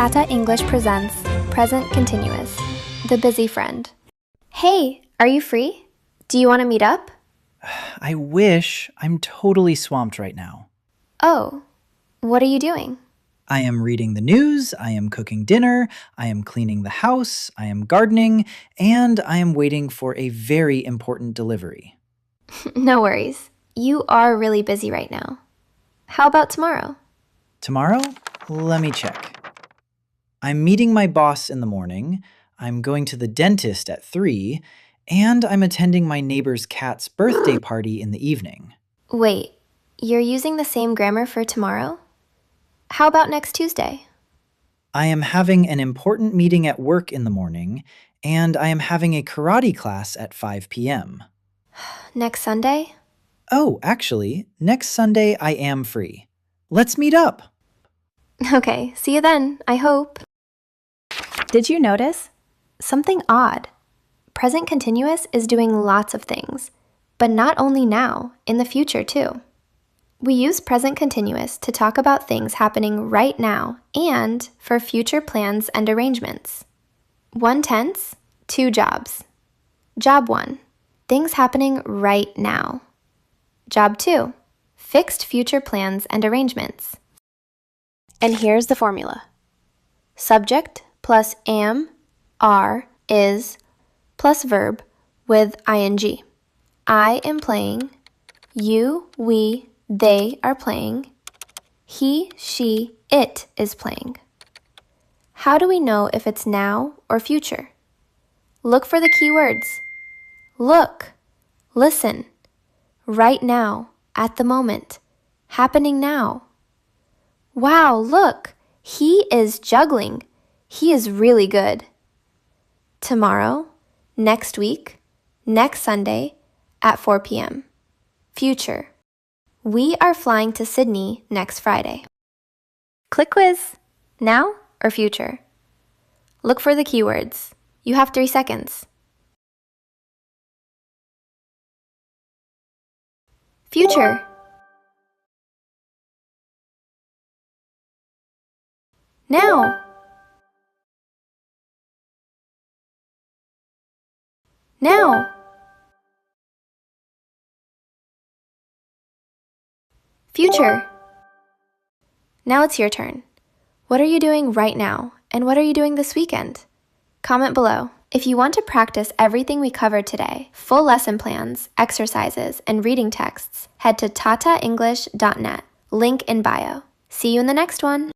Tata English presents Present Continuous, The Busy Friend. Hey, are you free? Do you want to meet up? I wish. I'm totally swamped right now. Oh, what are you doing? I am reading the news, I am cooking dinner, I am cleaning the house, I am gardening, and I am waiting for a very important delivery. No worries. You are really busy right now. How about tomorrow? Tomorrow? Let me check. I'm meeting my boss in the morning, I'm going to the dentist at 3, and I'm attending my neighbor's cat's birthday party in the evening. Wait, you're using the same grammar for tomorrow? How about next Tuesday? I am having an important meeting at work in the morning, and I am having a karate class at 5 p.m. Next Sunday? Oh, actually, next Sunday I am free. Let's meet up! Okay, see you then, I hope. Did you notice? Something odd. Present continuous is doing lots of things, but not only now, in the future too. We use present continuous to talk about things happening right now and for future plans and arrangements. One tense, two jobs. Job 1, things happening right now. Job 2, fixed future plans and arrangements. And here's the formula. Subject plus am, are, is, plus verb with ing. I am playing, you, we, they are playing, he, she, it is playing. How do we know if it's now or future? Look for the key words. Look, listen, right now, at the moment, happening now. Wow, look, he is juggling. He is really good. Tomorrow, next week, next Sunday, at 4 p.m. Future. We are flying to Sydney next Friday. Click quiz. Now or future? Look for the keywords. You have 3 seconds. Future. Now. Now. Future. Now it's your turn. What are you doing right now? And what are you doing this weekend? Comment below. If you want to practice everything we covered today, full lesson plans, exercises, and reading texts, head to tataenglish.net. Link in bio. See you in the next one.